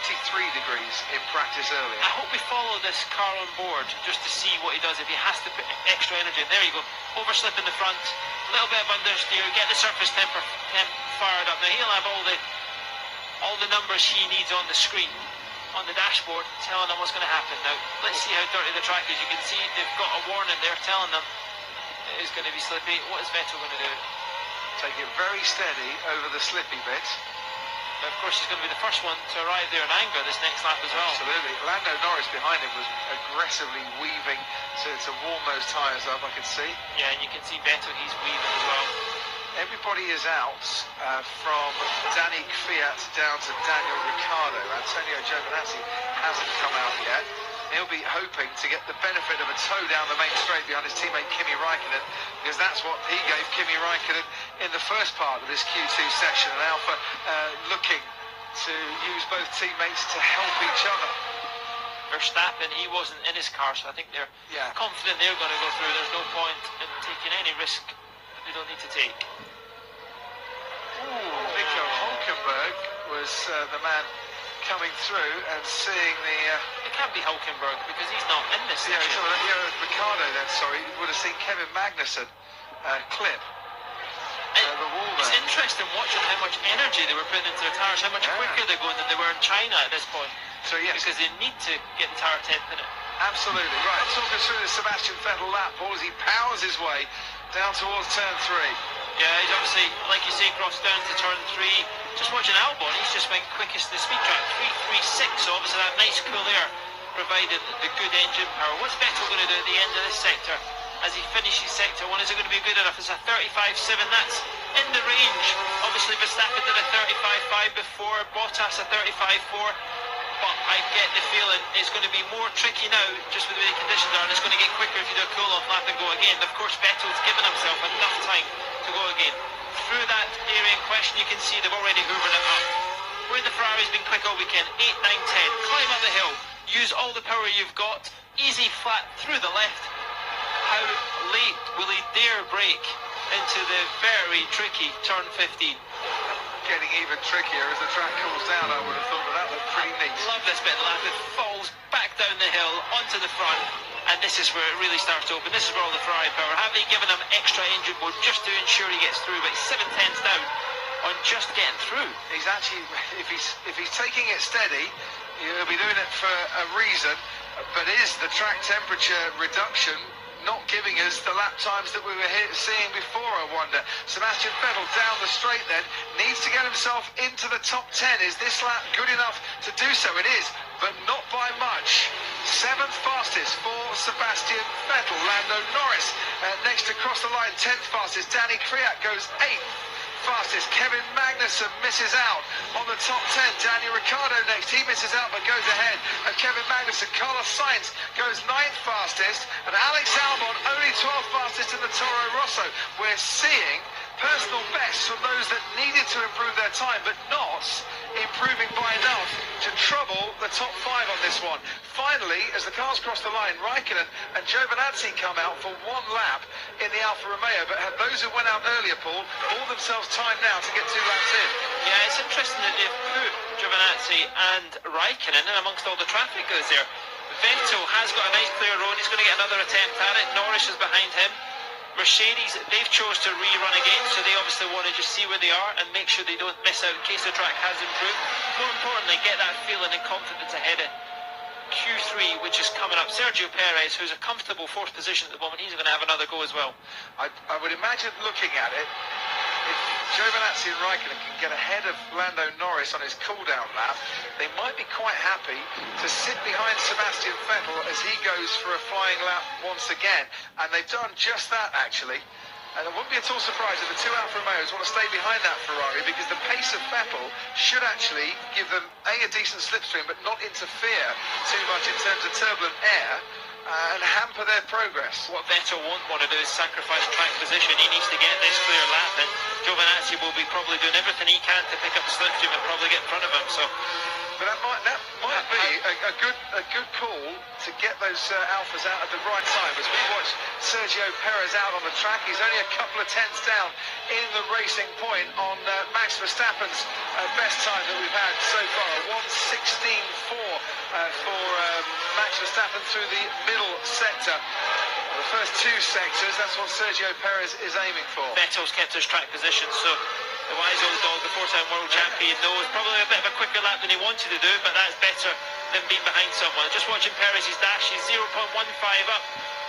degrees in practice earlier. I hope we follow this car on board just to see what he does, if he has to put extra energy in. There you go, overslip in the front, a little bit of understeer, get the surface temp fired up. Now he'll have all the numbers he needs on the screen, on the dashboard, telling them what's going to happen. Now let's see how dirty the track is. You can see they've got a warning there telling them it is going to be slippy. What is Vettel going to do? Take it very steady over the slippy bit. Now, of course, he's going to be the first one to arrive there in anger this next lap as well. Absolutely. Lando Norris behind him was aggressively weaving to warm those tyres up, I could see. Yeah, and you can see Vettel, he's weaving as well. Everybody is out from Danny Kvyat down to Daniel Ricciardo. Antonio Giovinazzi hasn't come out yet. He'll be hoping to get the benefit of a tow down the main straight behind his teammate Kimi Raikkonen, because that's what he gave Kimi Raikkonen in the first part of this Q2 session. And Alpha looking to use both teammates to help each other. Verstappen, he wasn't in his car, so I think they're confident they're going to go through. There's no point in taking any risk that they don't need to take. Nico Hülkenberg was the man coming through and seeing the... It can't be Hülkenberg because he's not in this section. Ricardo then, sorry, would have seen Kevin Magnussen clip the wall there. It's interesting watching how much energy they were putting into their tyres, how much quicker they're going than they were in China at this point. So yes. Because they need to get the tyre temp in it. Absolutely. Right, talk us through the Sebastian Vettel lap, Paul, as he powers his way down towards turn 3. Yeah, he's obviously, like you say, crossed down to turn 3. Just watching Albon, he's just went quickest in the speed trap, 3.36, so obviously that nice cool air provided the good engine power. What's Vettel going to do at the end of this sector? As he finishes sector 1, is it going to be good enough? It's a 35.7, that's in the range. Obviously Verstappen did a 35.5 before, Bottas a 35.4. But I get the feeling it's going to be more tricky now, just with the way the conditions are, and it's going to get quicker if you do a cool-off lap and go again. But of course, Vettel's given himself enough time to go again. Through that area in question, you can see they've already hoovered it up. Where the Ferrari's been quick all weekend, 8, 9, 10. Climb up the hill, use all the power you've got, easy flat through the left. How late will he dare brake into the very tricky turn 15? Getting even trickier as the track cools down, I would have thought, but that looked pretty neat. Love this bit of the lap. It falls back down the hill onto the front, and this is where it really starts to open. This is where all the Ferrari power. Have they given him extra engine mode just to ensure he gets through? But he's 7/10 down on just getting through. He's actually, if he's taking it steady, he'll be doing it for a reason. But is the track temperature reduction not giving us the lap times that we were seeing before, I wonder? Sebastian Vettel down the straight then, needs to get himself into the top 10. Is this lap good enough to do so? It is, but not by much. 7th fastest for Sebastian Vettel. Lando Norris next to cross the line, 10th fastest. Danny Kvyat goes 8th fastest. Kevin Magnussen misses out on the top 10. Daniel Ricciardo next, he misses out but goes ahead of Kevin Magnussen. Carlos Sainz goes 9th fastest, and Alex Albon only 12th fastest in the Toro Rosso. We're seeing personal bests from those that needed to improve their time, but not improving by enough to trouble the top 5 on this one. Finally, as the cars cross the line, Raikkonen and Giovinazzi come out for 1 lap in the Alfa Romeo, but those who went out earlier, Paul, bought themselves time now to get 2 laps in. Yeah, it's interesting that they've put Giovinazzi and Raikkonen in amongst all the traffic that's there. Vettel has got a nice clear road, he's going to get another attempt at it. Norris is behind him. Mercedes, they've chose to rerun again, so they obviously want to just see where they are and make sure they don't miss out in case the track has improved. More importantly, get that feeling and confidence ahead of Q3, which is coming up. Sergio Perez, who's a comfortable 4th position at the moment, he's going to have another go as well. I would imagine, looking at it, if Giovinazzi and Raikkonen can get ahead of Lando Norris on his cool-down lap, they might be quite happy to sit behind Sebastian Vettel as he goes for a flying lap once again. And they've done just that, actually. And I wouldn't be at all surprised if the two Alfa Romeos want to stay behind that Ferrari, because the pace of Vettel should actually give them a decent slipstream, but not interfere too much in terms of turbulent air and hamper their progress. What Vettel won't want to do is sacrifice track position. He needs to get this clear lap, and Giovinazzi will be probably doing everything he can to pick up the slipstream and probably get in front of him. So, but that might be a good call to get those Alphas out at the right time. As we watch Sergio Perez out on the track, he's only a couple of tenths down in the racing point on Max Verstappen's best time that we've had so far, 1:16.4 for Max Verstappen through the middle sector. The first two sectors, that's what Sergio Perez is aiming for. Vettel's kept his track position, so the wise old dog, the four-time world champion, knows probably a bit of a quicker lap than he wanted to do, but that's better than being behind someone. Just watching Perez's dash, he's 0.15 up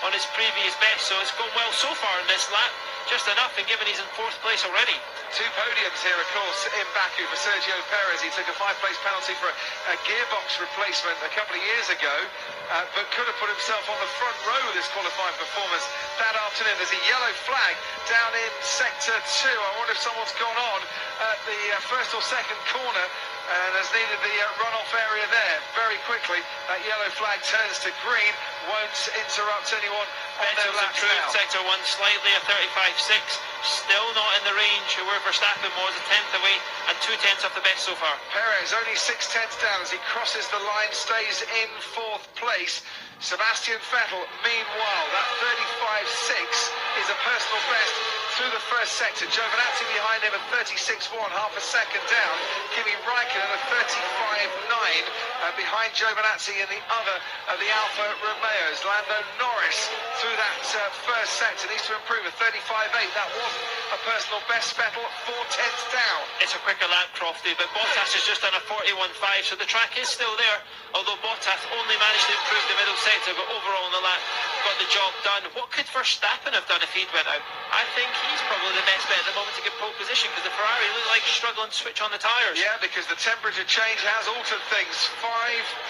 on his previous best, so it's gone well so far in this lap, just enough, and given he's in fourth place already. Two podiums here, of course, in Baku for Sergio Perez. He took a 5-place penalty for a gearbox replacement a couple of years ago, but could have put himself on the front row of this qualifying performance that afternoon. There's a yellow flag down in sector 2. I wonder if someone's gone on at the first or second corner and has needed the runoff area there very quickly. That yellow flag turns to green, won't interrupt anyone on their laps now. Sector 1 slightly, a 35.6, still not in the range where Verstappen was, a tenth away and 2 tenths off the best so far. Perez only 6 tenths down as he crosses the line, stays in fourth place. Sebastian Vettel, meanwhile, that 35.6 is a personal best through the first sector. Giovinazzi behind him at 36.1, half a second down. Kimi Raikkonen at 35.9 behind Giovinazzi in the other of the Alfa Romeos. Lando Norris through that first sector needs to improve at 35.8. That wasn't a personal best. Vettel 4 tenths down. It's a quicker lap, Crofty, but Bottas has just done a 41.5, so the track is still there, although Bottas only managed to improve the middle sector, but overall in the lap got the job done. What could Verstappen have done if he'd went out? I think he's probably the best bet at the moment to get pole position, because the Ferrari look like struggling to switch on the tyres. Yeah, because the temperature change has altered things. 5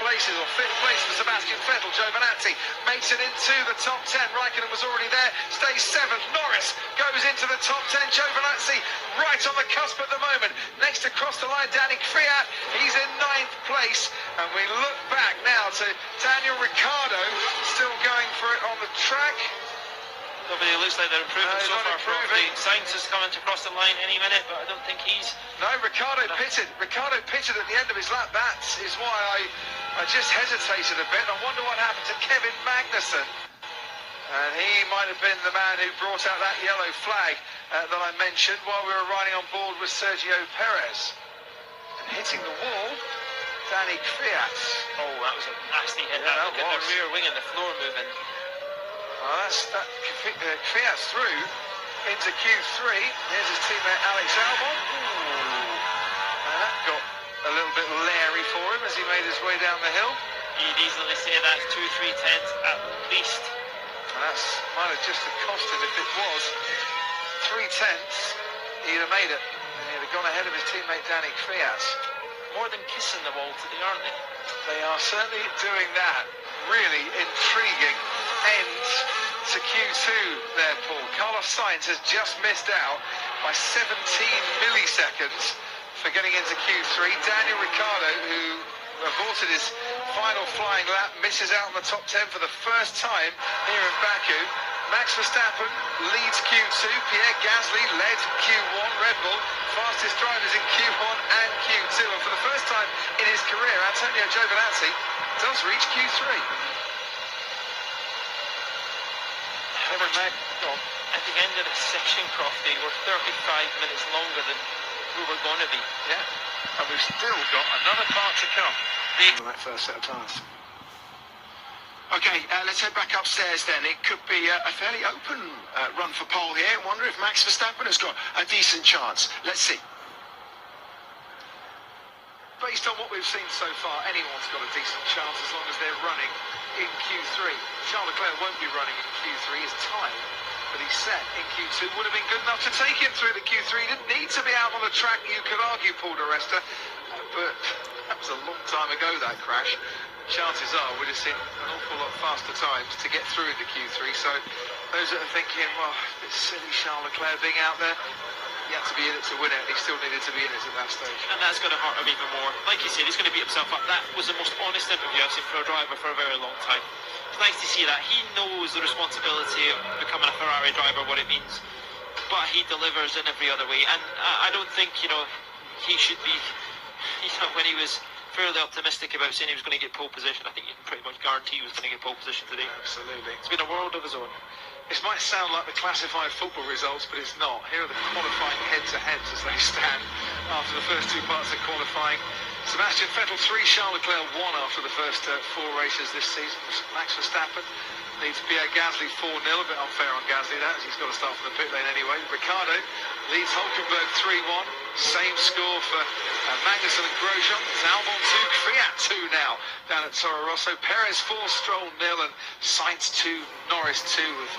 places, or 5th place for Sebastian Vettel. Giovinazzi makes it into the top 10. Raikkonen was already there, stays 7th. Norris goes into the top 10. Giovinazzi right on the cusp at the moment. Next across the line, Danny Kvyat. He's in 9th place. And we look back now to Daniel Ricciardo, still going for it on the track. Nobody looks like they're improving so far. Probably Sainz is coming to cross the line any minute, but I don't think he's... No, Ricciardo pitted. Ricciardo pitted at the end of his lap. That is why I just hesitated a bit. I wonder what happened to Kevin Magnussen. And he might have been the man who brought out that yellow flag that I mentioned while we were riding on board with Sergio Perez. And hitting the wall, Danny Kvyat. Oh, that was a nasty hit. Yeah, Look at the rear wing and the floor moving. Well, Kvyat's through into Q3. Here's his teammate Alex Albon. And that got a little bit leery for him as he made his way down the hill. You'd easily say that's 2-3 tenths at least. And that might have just cost him, if it was 3 tenths, he'd have made it. And he'd have gone ahead of his teammate Danny Kvyat. More than kissing the wall today, aren't they? They are certainly doing that. Really intriguing end to Q2 there, Paul. Carlos Sainz has just missed out by 17 milliseconds for getting into Q3. Daniel Ricciardo, who aborted his final flying lap, misses out on the top 10 for the first time here in Baku. Max Verstappen leads Q2. Pierre Gasly led Q1. Red Bull, fastest drivers in Q1 and Q2. And for the first time in his career, Antonio Giovinazzi does reach Q3. At the end of the section, Crofty, we're 35 minutes longer than we were going to be. Yeah, and we've still got another part to come. On that first set of tyres. Okay, let's head back upstairs then. It could be a fairly open run for pole here. I wonder if Max Verstappen has got a decent chance. Let's see. Based on what we've seen so far, anyone's got a decent chance as long as they're running in Q3. Charles Leclerc won't be running in Q3. His time that he set in Q2 would have been good enough to take him through the Q3. He didn't need to be out on the track, you could argue, Paul de Resta, but that was a long time ago, that crash. Chances are we'd have seen an awful lot faster times to get through the Q3, so Those that are thinking, well, it's silly Charles Leclerc being out there, he had to be in it to win it, and he still needed to be in it at that stage. And that's going to hurt him even more. Like you said, he's going to beat himself up. That was the most honest interview I've seen for a driver for a very long time. It's nice to see that. He knows the responsibility of becoming a Ferrari driver, what it means. But he delivers in every other way. And I don't think, he should be, when he was fairly optimistic about saying he was going to get pole position, I think you can pretty much guarantee he was going to get pole position today. Absolutely. It's been a world of his own. This might sound like the classified football results, but it's not. Here are the qualifying head-to-heads as they stand after the first two parts of qualifying. Sebastian Vettel 3, Charles Leclerc 1 after the first 4 races this season. Max Verstappen leads Pierre Gasly 4-0, a bit unfair on Gasly that, as he's got to start from the pit lane anyway. Ricciardo leads Hülkenberg 3-1, same score for Magnussen and Grosjean. It's Albon 2, Kvyat 2 now down at Toro Rosso. Perez 4, Stroll 0, and Sainz 2, Norris 2, with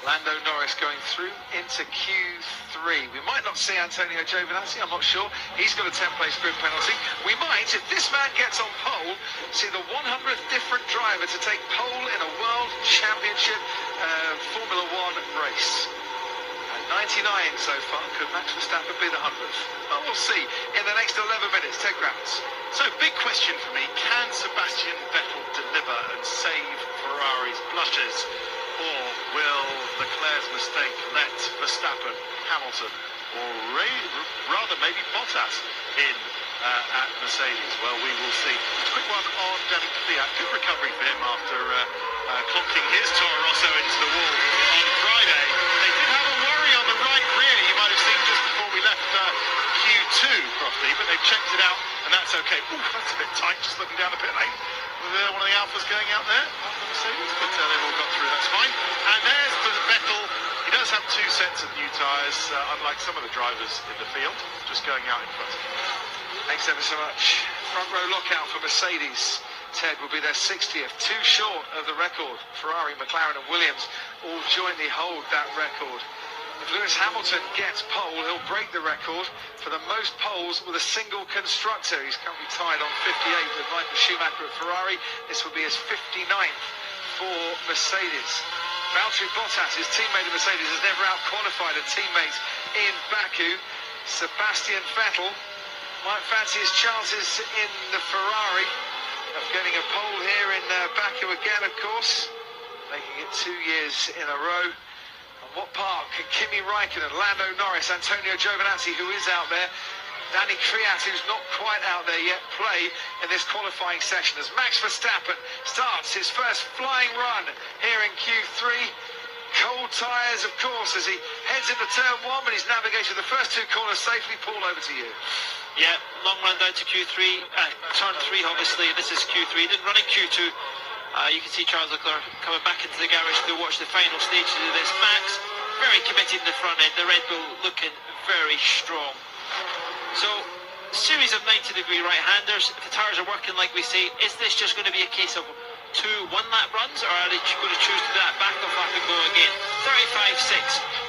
Lando Norris going through into Q3. We might not see Antonio Giovinazzi, I'm not sure. He's got a 10-place grid penalty. We might, if this man gets on pole, see the 100th different driver to take pole in a World Championship Formula 1 race. At 99 so far, could Max Verstappen be the 100th? Well, we'll see in the next 11 minutes. Ted Kravitz. So, big question for me, can Sebastian Vettel deliver and save Ferrari's blushes? Or will Leclerc's mistake let Verstappen, Hamilton, or rather maybe Bottas in at Mercedes? Well, we will see. Just a quick one on Danny Kvyat. Good recovery for him after clonking his Toro Rosso into the wall on Friday. They did have a worry on the right rear, you might have seen just before we left Q2, Crofty, but they've checked it out, and that's okay. Ooh, that's a bit tight, just looking down the pit lane. One of the Alphas going out there on the Mercedes, but they've all got through, that's fine. And there's the Vettel. He does have 2 sets of new tyres, unlike some of the drivers in the field, just going out in front. Thanks ever so much. Front row lockout for Mercedes. Ted will be their 60th, 2 short of the record. Ferrari, McLaren and Williams all jointly hold that record. If Lewis Hamilton gets pole, he'll break the record for the most poles with a single constructor. He's currently tied on 58 with Michael Schumacher at Ferrari. This will be his 59th for Mercedes. Valtteri Bottas, his teammate at Mercedes, has never out-qualified a teammate in Baku. Sebastian Vettel might fancy his chances in the Ferrari of getting a pole here in Baku again, of course. Making it 2 years in a row. What part can Kimi Raikkonen, Lando Norris, Antonio Giovinazzi, who is out there, Danny Kvyat, who's not quite out there yet, play in this qualifying session as Max Verstappen starts his first flying run here in Q3. Cold tyres, of course, as he heads into turn 1, but he's navigated the first 2 corners safely. Paul, over to you. Yeah, long run down to Q3, turn 3 obviously, this is Q3, didn't run in Q2. You can see Charles Leclerc coming back into the garage to watch the final stages of this. Max, very committed in the front end, the Red Bull looking very strong. So, series of 90-degree right-handers, if the tyres are working like we say, is this just going to be a case of 2 one-lap runs, or are they going to choose to do that back-off lap and go again? 35.6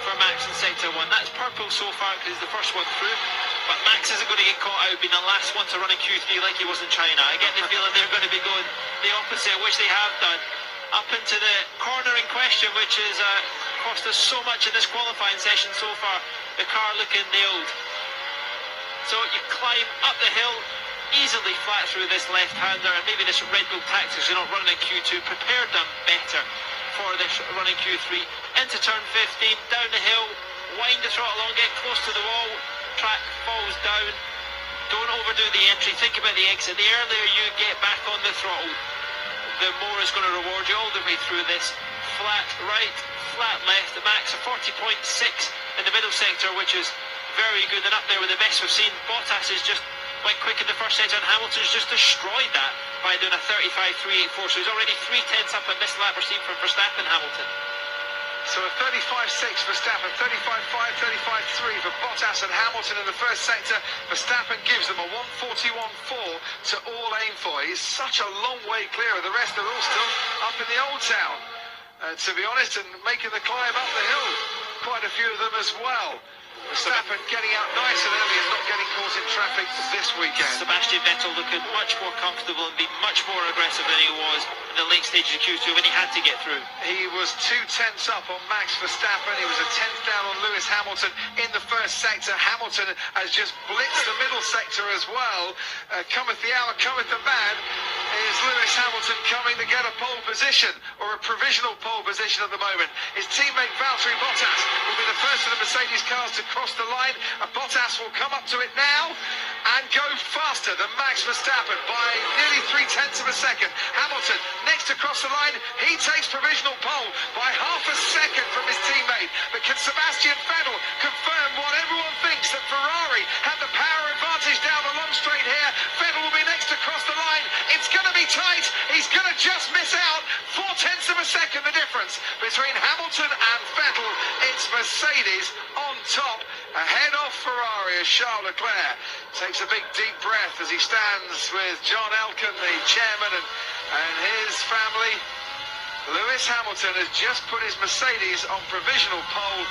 for Max in Sector 1. That's purple so far because he's the first one through. But Max isn't going to get caught out being the last one to run in Q3 like he was in China. I get the feeling they're going to be going the opposite, which they have done, up into the corner in question, which has cost us so much in this qualifying session so far. The car looking nailed. So you climb up the hill, easily flat through this left-hander, and maybe this Red Bull tactics, you're not running in Q2, prepared them better for this run in Q3. Into turn 15, down the hill, wind the throttle on, get close to the wall, track falls down, don't overdo the entry, think about the exit. The earlier you get back on the throttle, the more it's going to reward you all the way through this. Flat right, flat left, the max of 40.6 in the middle sector, which is very good and up there with the best we've seen. Bottas is just went quick in the first sector, and Hamilton's just destroyed that by doing a 35.384, so he's already 3/10 up on this lap we're seeing from Verstappen Hamilton. So a 35.6 Verstappen, 35.5, 35.3 for Bottas and Hamilton in the first sector. Verstappen gives them a 141.4 to all aim for. He's such a long way clear of the rest. They're all still up in the old town, to be honest, and making the climb up the hill. Quite a few of them as well. Verstappen getting out nice and early and not getting caught in traffic this weekend. Sebastian Vettel looking much more comfortable and being much more aggressive than he was in the late stage of Q2 when he had to get through. He was 2/10 up on Max Verstappen. He was a 10th down on Lewis Hamilton in the first sector. Hamilton has just blitzed the middle sector as well. Cometh the hour, cometh the man. Is Lewis Hamilton coming to get a pole position, or a provisional pole position at the moment? His teammate Valtteri Bottas will be the first of the Mercedes cars to cross the line, and Bottas will come up to it now and go faster than Max Verstappen by nearly 3/10 of a second. Hamilton next to cross the line, he takes provisional pole by half a second from his teammate. But can Sebastian Vettel confirm what everyone thinks, that Ferrari had the power advantage down the long straight here? Vettel will be next to cross the line. It's going to be tight. He's going to just miss out. 4/10 of a second the difference between Hamilton and Vettel. It's Mercedes on top, ahead of Ferrari, as Charles Leclerc takes a big deep breath as he stands with John Elkann, the chairman, and his family. Lewis Hamilton has just put his Mercedes on provisional pole,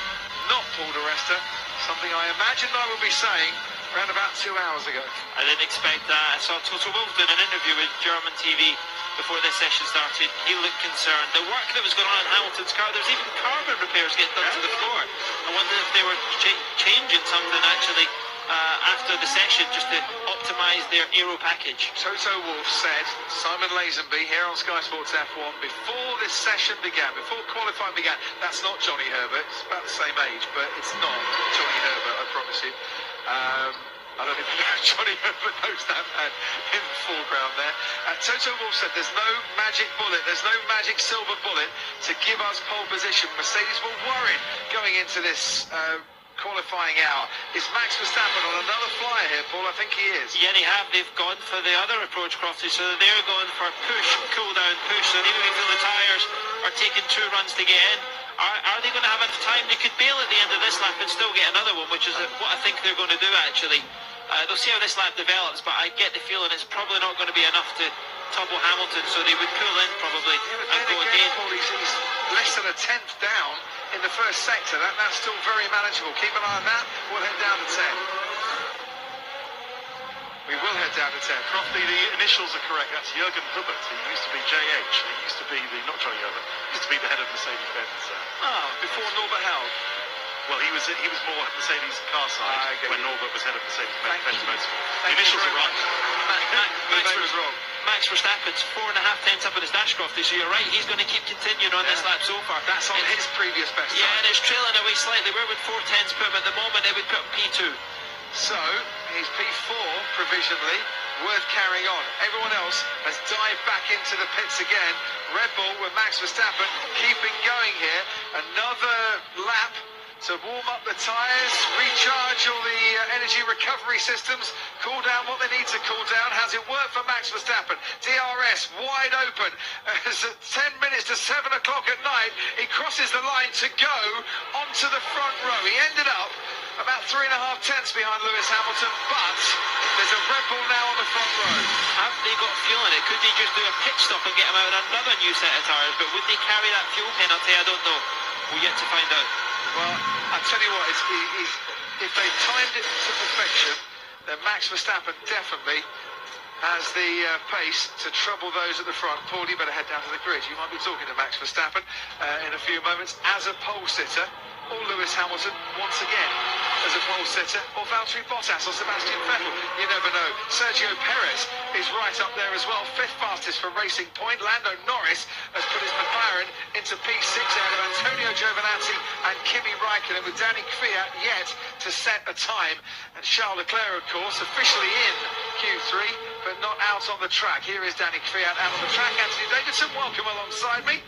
not Paul di Resta, something I imagined I would be saying around about 2 hours ago. I didn't expect that. I saw Toto Wolff in an interview with German TV before this session started. He looked concerned. The work that was going on in Hamilton's car, there's even carbon repairs getting done to the floor. I wonder if they were changing something actually after the session just to optimise their aero package. Toto Wolff said, Simon Lazenby here on Sky Sports F1, before this session began, before qualifying began, that's not Johnny Herbert, it's about the same age, but it's not Johnny Herbert, I promise you. I don't even know if Johnny Herbert knows that man in the foreground there. Toto Wolff said there's no magic bullet, there's no magic silver bullet to give us pole position. Mercedes were worried going into this qualifying hour. Is Max Verstappen on another flyer here, Paul? I think he is. Yeah, they have. They've gone for the other approach, Crofty, so they're going for push, cool down, push, so even if the tyres are taking 2 runs to get in, are they going to have enough time? They could bail at the end of this lap and still get another one, which is what I think they're going to do, actually. They'll see how this lap develops, but I get the feeling it's probably not going to be enough to topple Hamilton, so they would pull in probably and go again. Paul, he's less than a 10th down in the first sector. That's still very manageable. Keep an eye on that. We'll head down to 10. We will head down to 10. Crofty, the initials are correct. That's Jürgen Hubbert. He used to be JH. He used to be not Johnny Herbert. He used to be the head of Mercedes-Benz. Before Norbert Held. Well, he was more Mercedes car side when Norbert was head of Mercedes-Benz Motorsport. The initials are right. Max Verstappen's 4.5 tenths up in his dash, Crofty, so you're right, he's going to keep continuing on this lap so far. That's on his previous best time. Yeah, and it's trailing away slightly. Where would 4 tenths put him at the moment? It would put him P2. So, he's P4 provisionally, worth carrying on. Everyone else has dived back into the pits again. Red Bull with Max Verstappen keeping going here. Another lap to warm up the tyres, recharge all the energy recovery systems, cool down what they need to cool down. Has it worked for Max Verstappen? DRS wide open. As at 10 minutes to 7 o'clock at night, he crosses the line to go onto the front row. He ended up about 3.5 tenths behind Lewis Hamilton, but there's a Red Bull now on the front row. Haven't they got fuel in it? Could they just do a pit stop and get him out another new set of tyres? But would they carry that fuel penalty? I don't know. We're yet to find out. Well, I'll tell you what, if they timed it to perfection, then Max Verstappen definitely has the pace to trouble those at the front. Paul, you better head down to the grid. You might be talking to Max Verstappen in a few moments as a pole sitter, or Lewis Hamilton once again as a pole sitter, or Valtteri Bottas or Sebastian Vettel. You never know. Sergio Perez is right up there as well, 5th fastest for Racing Point. Lando Norris has put his McLaren into P6 out of Antonio Giovinazzi and Kimi Raikkonen, with Danny Kvyat yet to set a time. And Charles Leclerc, of course, officially in Q3, but not out on the track. Here is Danny Kvyat out on the track. Anthony Davidson, welcome alongside me.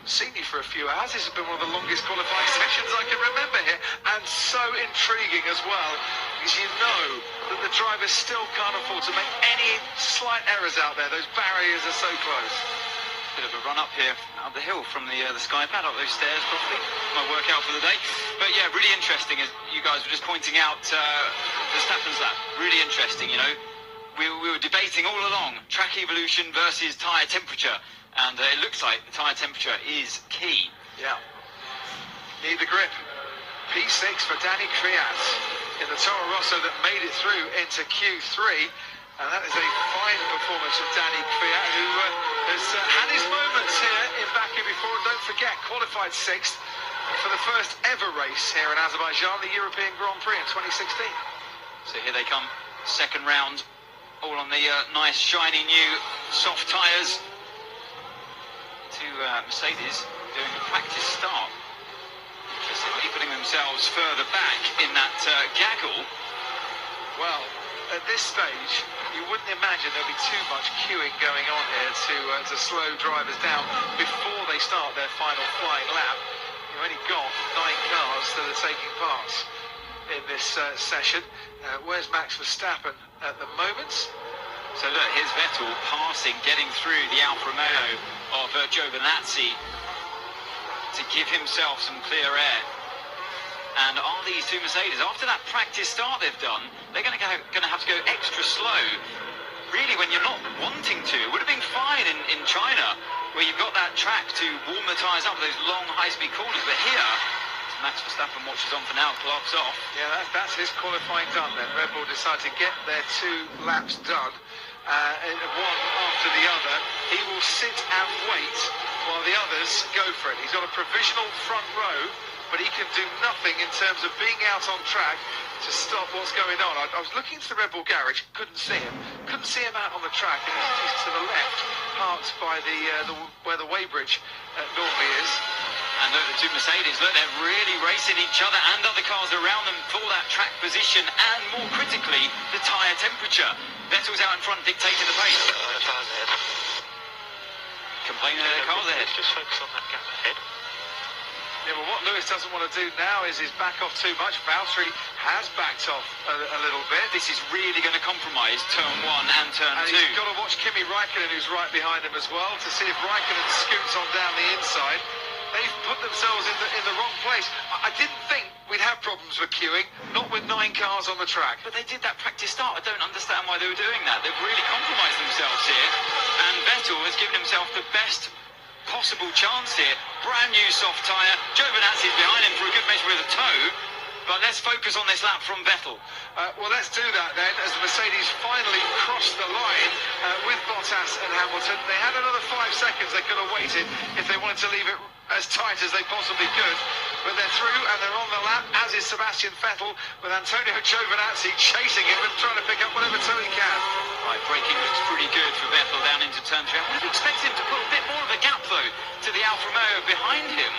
Seen you for a few hours. This has been one of the longest qualifying sessions I can remember here, and so intriguing as well, because you know that the drivers still can't afford to make any slight errors out there. Those barriers are so close. Bit of a run up here, up the hill from the Sky Pad, up those stairs properly. My workout for the day. But yeah, really interesting, as you guys were just pointing out, Verstappen's lap. Really interesting, you know. We were debating all along track evolution versus tyre temperature. And it looks like the tyre temperature is key. Yeah. Need the grip. P6 for Danny Kvyat in the Toro Rosso that made it through into Q3. And that is a fine performance of Danny Kvyat, who has had his moments here in Baku before. Don't forget, qualified 6th for the first ever race here in Azerbaijan, the European Grand Prix in 2016. So here they come, second round, all on the nice shiny new soft tyres. Mercedes doing a practice start. Interestingly putting themselves further back in that gaggle. Well, at this stage, you wouldn't imagine there'll be too much queuing going on here to slow drivers down before they start their final flying lap. You've only got 9 cars that are taking part in this session. Where's Max Verstappen at the moment? So look, here's Vettel passing, getting through the Alfa Romeo of Giovinazzi to give himself some clear air. And are these two Mercedes, after that practice start they've done, they're going to have to go extra slow, really, when you're not wanting to. It would have been fine in China, where you've got that track to warm the tyres up with those long high-speed corners, but here, Max Verstappen watches on for now, gloves off. Yeah, that's his qualifying done then. Red Bull decided to get their 2 laps done, one after the other. He will sit and wait while the others go for it. He's got a provisional front row, but he can do nothing in terms of being out on track to stop what's going on. I was looking to the Red Bull garage, couldn't see him out on the track, and he's to the left, parked by where the weighbridge normally is. And look, the two Mercedes, look, they're really racing each other and other cars around them for that track position, and more critically, the tyre temperature. Vettel's out in front dictating the pace. Complaining of their cars ahead. Just focus on that gap ahead. Yeah, well, what Lewis doesn't want to do now is back off too much. Valtteri has backed off a little bit. This is really going to compromise turn 1 and turn 2. He's got to watch Kimi Räikkönen, who's right behind him as well, to see if Räikkönen scoots on down the inside. They've put themselves in the wrong place. I didn't think we'd have problems with queuing, not with 9 cars on the track. But they did that practice start. I don't understand why they were doing that. They've really compromised themselves here. And Vettel has given himself the best possible chance here. Brand new soft tyre. Giovinazzi's behind him for a good measure with a toe. But let's focus on this lap from Vettel. Well, let's do that then, as the Mercedes finally crossed the line with Bottas and Hamilton. They had another 5 seconds they could have waited if they wanted to leave it as tight as they possibly could. But they're through and they're on the lap, as is Sebastian Vettel, with Antonio Giovinazzi chasing him and trying to pick up whatever toe he can. Right, braking looks pretty good for Vettel down into turn 3. I would have expected him to put a bit more of a gap, though, to the Alfa Romeo behind him.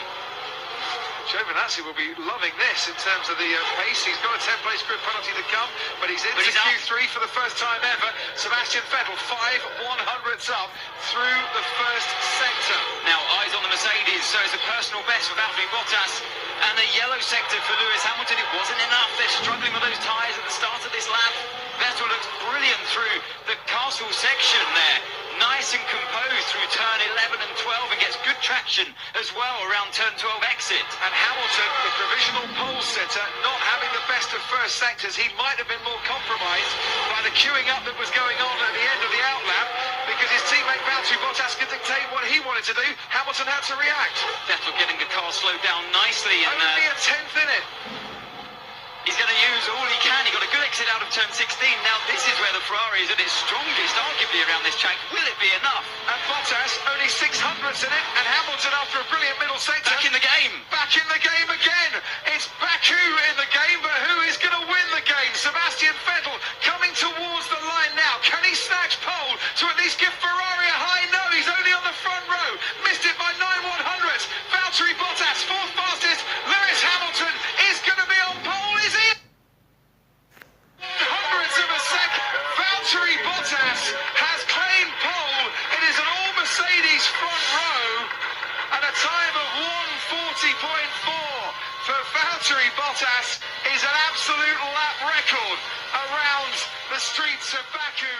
Giovinazzi will be loving this in terms of the pace. He's got a 10-place grid penalty to come, but he's into Q3 for the first time ever. Sebastian Vettel, 5/100ths up through the first sector. Now, eyes on the Mercedes, so it's a personal best for Valtteri Bottas. And the yellow sector for Lewis Hamilton, it wasn't enough. They're struggling with those tyres at the start of this lap. Vettel looks brilliant through the castle section there. Nice and composed through turn 11 and 12, and gets good traction as well around turn 12 exit. And Hamilton, the provisional pole sitter, not having the best of first sectors. He might have been more compromised by the queuing up that was going on at the end of the outlap, because his teammate Valtteri Bottas could dictate what he wanted to do. Hamilton had to react. Vettel getting the car slowed down nicely. And only a 10th in it. He's going to use all he can. He got a good exit out of turn 16. Now this is where the Ferrari is at its strongest, arguably, around this track. Will it be enough? And Bottas only 600ths in it, and Hamilton, after a brilliant middle sector, back in the game. Back in the game again. It's Baku in the game, but who is going to win the game? Sebastian Vettel coming towards the line now. Can he snatch pole to at least give Ferrari a high? No, he's only on the front row. Missed it by 9/100ths. Valtteri Bottas, 4th fastest. Lewis Hamilton is going to be on pole. Is he? 100ths of a second. Valtteri Bottas has claimed pole. It is an all Mercedes front row, and a time of 1:40.4 for Valtteri Bottas is an absolute lap record around the streets of Baku.